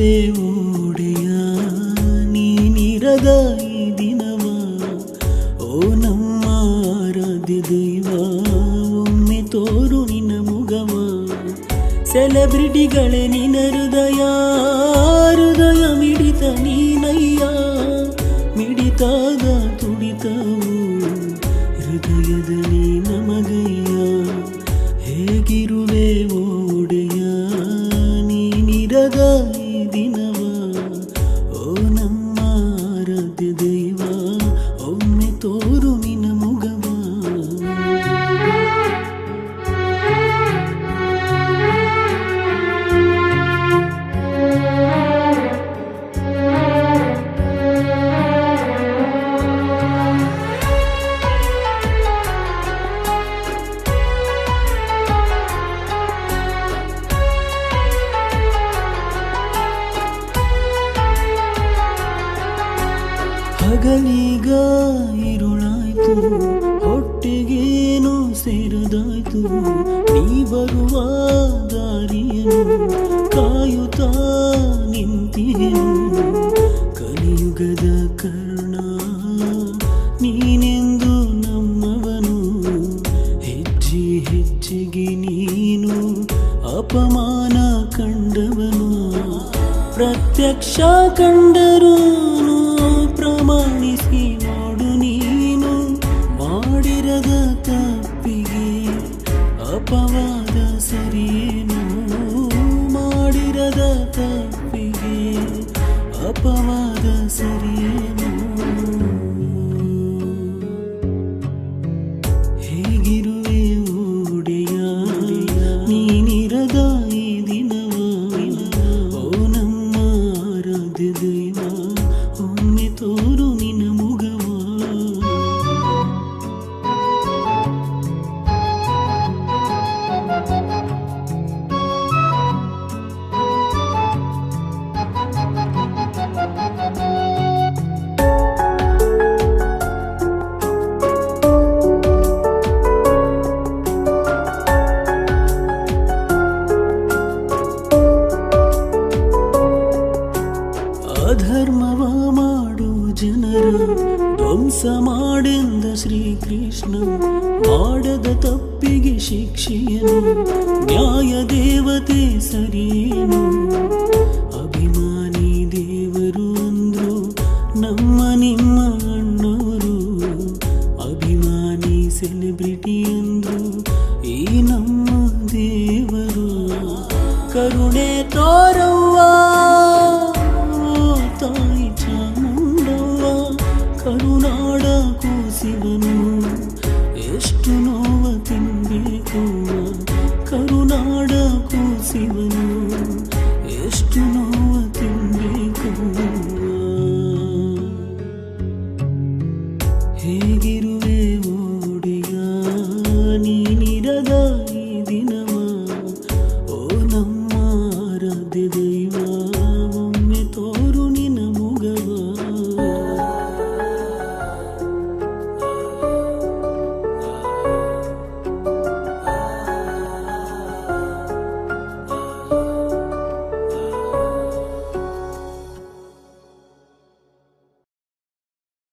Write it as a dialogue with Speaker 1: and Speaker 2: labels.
Speaker 1: ಹೇಗಿರುವೆ ಓಡೆಯ ನೀನಿರದ ಈ ದಿನವ ಓ ನಮ್ಮ ಆರಾಧ್ಯ ದೈವ ಒಮ್ಮೆ ತೋರು ನಿನ್ನ ಮುಗವ ಸೆಲೆಬ್ರಿಟಿಗಳೇ ನಿನ್ನ ಹೃದಯ ಹೃದಯ ಮಿಡಿತ ನೀನಯ್ಯ ಮಿಡಿತಾದ ತುಡಿತವು ಹೃದಯದಲ್ಲಿ ನಮಗಯ್ಯ ಹೇಗಿರುವೆ ಓಡೆಯ ನೀನಿರದ ಈ ದಿನವ ಓ ನಮ್ಮ ಆರಾಧ್ಯ ದೈವ ಒಮ್ಮೆ ತೋರು ನಿನ್ನ ಮುಗವ ಹಗಲೀಗ ಇರುಳಾಯ್ತು ಹೊಟ್ಟೆಗೇನು ಸೇರದಾಯ್ತು ನೀ ಬರುವ ದಾರಿಯನ್ನು ಕಾಯುತ್ತಾ ನಿಂತಿಯೇನು ಕಲಿಯುಗದ ಕರ್ಣ ನೀನೆಂದು ನಮ್ಮವನು ಹೆಜ್ಜೆ ಹೆಜ್ಜೆಗೆ ನೀನು ಅಪಮಾನ ಕಂಡವನು ಪ್ರತ್ಯಕ್ಷ ಕಂಡರೂ ಪ್ರಮಾಣಿಸಿ ನೋಡು ನೀನು ಮಾಡಿರದ ತಪ್ಪಿಗೆ ಅಪವಾದ ಸರಿಯೇನು ಮಾಡಿರದ ತಪ್ಪಿಗೆ ಅಪವಾದ ಸರಿಯೇನು ಹೇಗಿರುವೆ ಓಡೆಯ ನೀನಿರದ ಈ ದಿನವ ಓ ನಮ್ಮ ಆರಾಧ್ಯ ದೈವ ಒಮ್ಮೆ ತೋರು ನಿನ್ನ ಮುಗವ ಅಧರ್ಮವ ಮಾಡು ಜನರ ಧ್ವಂಸ ಮಾಡೆಂದ ಶ್ರೀಕೃಷ್ಣ ಮಾಡದ ತಪ್ಪಿಗೆ ಶಿಕ್ಷೆಯನು ನ್ಯಾಯ ದೇವತೆ ಸರಿಯೇನು ಅಭಿಮಾನಿ ದೇವರು ಅಂದ್ರು ನಮ್ಮ ನಿಮ್ಮ ಅಣ್ಣವರು ಅಭಿಮಾನಿ ಸೆಲೆಬ್ರಿಟಿ ಅಂದ್ರು ಈ ನಮ್ಮ ದೇವರು ಕರುಣೆ ತೋರವ್ವ ತಾಯಿ ಚಾಮುಂಡವ್ವ ಕರುನಾಡ ಕೂಸಿವನು ಎಷ್ಟು ನೋವ ತಿನ್ಬೇಕು ಕರುನಾಡ ಕೂಸಿವನು